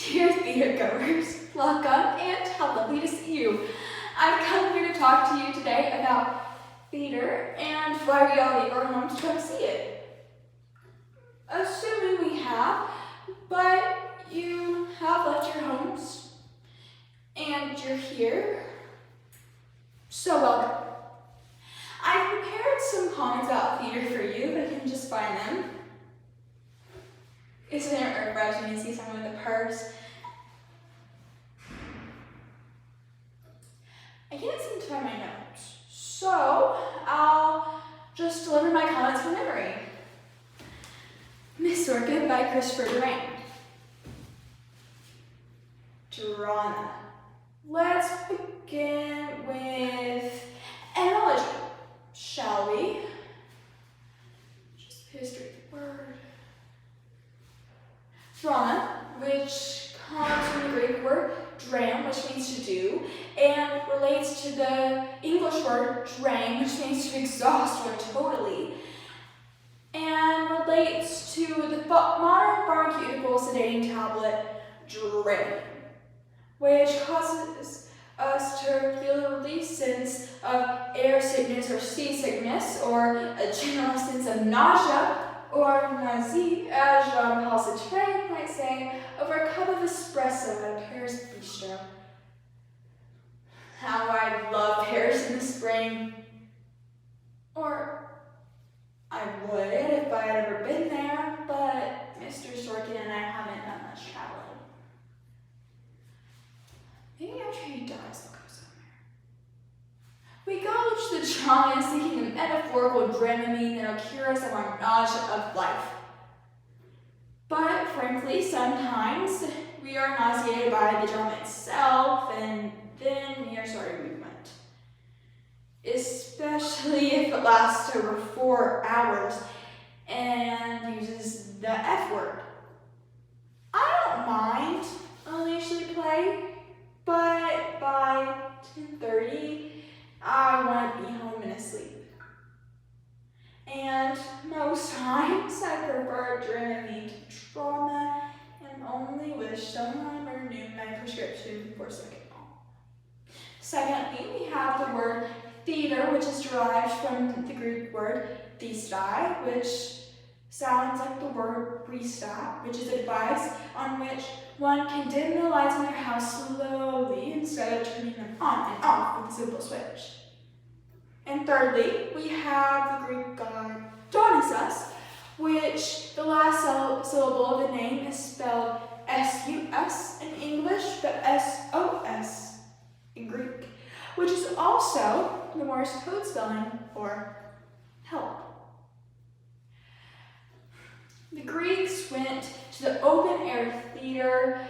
Dear theatergoers, welcome and how lovely to see you. I've come here to talk to you today about theater and why we all leave our homes to come see it. Assuming we have, but you have left your homes and you're here, so welcome. I've prepared some comments about theater for you, but you can just find them. Isn't it refreshing to see someone with a purse? I can't seem to find my notes, so I'll just deliver my comments from memory. Miss Sorken by Christopher Durand. Drama. Let's begin with etymology, shall we? Just history of the word. Drama, which comes from the Greek word dram, which means to do, and relates to the English word drain, which means to exhaust or totally, and relates to the modern pharmaceutical sedating tablet Drain, which causes us to feel a relief sense of air sickness or seasickness, or a general sense of nausea, or nausea, as Jean-Paul Sartre might say, over a cup of espresso at a Paris bistro. How I love Paris in the spring. Or I would if I had ever been there, but Mr. Sorken and I haven't done much traveling. Maybe after he dies, I'll go somewhere. We go to the drama seeking a metaphorical Dramamine that'll cure us of our nausea of life. But frankly, sometimes we are nauseated by the drama itself, and then we are sorry we went. Especially if it lasts over 4 hours and uses the F word. I don't mind a leisurely play, but by 10:30, I want to be home and asleep. And most times I prefer Dramamine to drama and only wish someone renewed my prescription for second. Secondly, we have the word theater, which is derived from the Greek word thestai, which sounds like the word restart, which is a device on which one can dim the lights in their house slowly instead of turning them on and off with a simple switch. And thirdly, we have the Greek god Dionysus, which the last syllable of the name is spelled S-U-S in English, but S-O-S in Greek, which is also the Morse code spelling for help. The Greeks went to the open-air theater,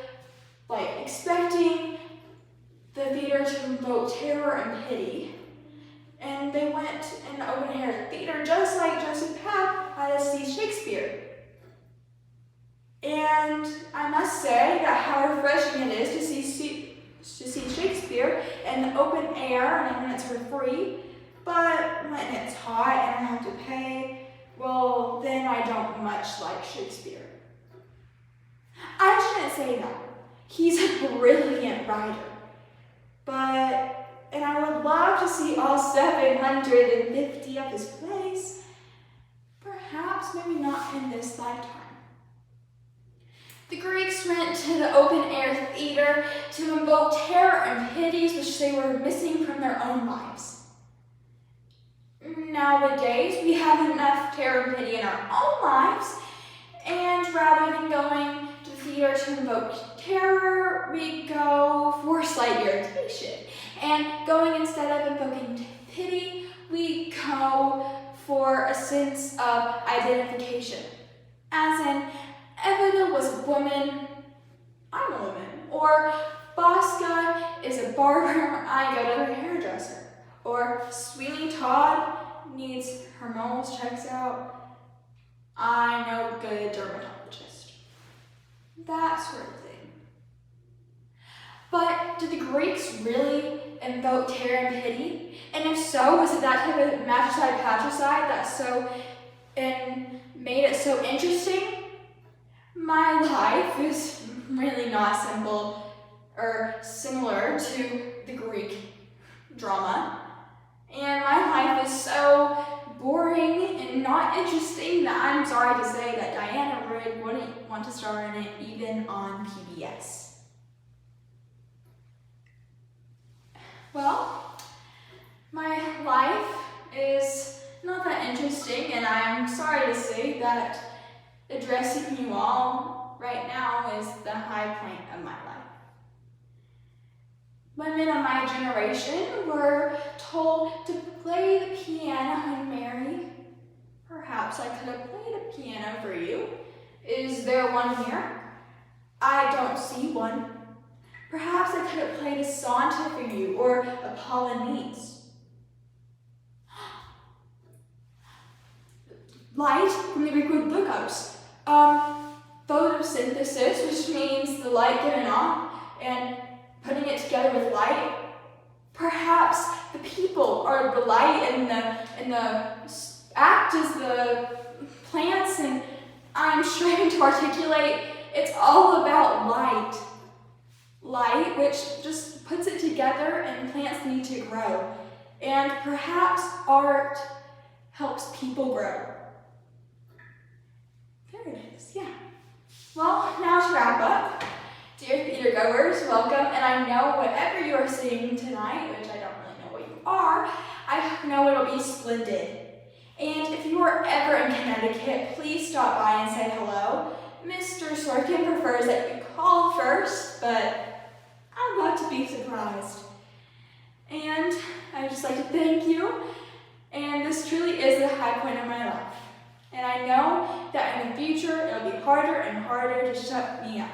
expecting the theater to invoke terror and pity. And they went in the open-air theater just like Joseph had to see Shakespeare. And I must say that how refreshing it is to see Shakespeare in the open air and when it's for free, but when it's hot and I have to pay, well, then I don't much like Shakespeare. I shouldn't say that. He's a brilliant writer, and I would love to see all 750 of his plays. Perhaps, maybe not in this lifetime. The Greeks went to the open-air theater to invoke terror and pities which they were missing from their own lives. Nowadays, we have enough terror and pity in our own lives, and rather than going to the theater to invoke terror, we go for slight irritation. And going instead of invoking pity, we go for a sense of identification. As in, Evelyn was a woman, I'm a woman. Or Bosca is a barber, I go to her hairdresser. Or Sweeney Todd needs her moles checks out, I know a good dermatologist. That sort of thing. But did the Greeks really invoke terror and pity? And if so, was it that type of matricide-patricide that made it so interesting? My life is really not simple or similar to the Greek drama. And my life is so boring and not interesting that I'm sorry to say that Diana Rigg wouldn't want to star in it even on PBS. Well, my life is not that interesting, and I'm sorry to say that addressing you all right now is the high point of my life. Women of my generation were told to play the piano and marry. Perhaps I could have played a piano for you. Is there one here? I don't see one. Perhaps I could have played a sonnet for you, or a polonaise. Light from the Greek word logos. Photosynthesis, which means the light given off, and putting it together with light. Perhaps the people are the light, and the act is the plants, and I'm striving to articulate it's all about light. Light, which just puts it together, and plants need to grow. And perhaps art helps people grow. There it is, yeah. Well, now to wrap up. Dear theater goers, welcome, and I know whatever you are seeing tonight, which I don't really know what you are, I know it'll be splendid. And if you are ever in Connecticut, please stop by and say hello. Mr. Sorken prefers that you call first, but I'd love to be surprised. And I'd just like to thank you, and this truly is the high point of my life. And I know that in the future, it'll be harder and harder to shut me up.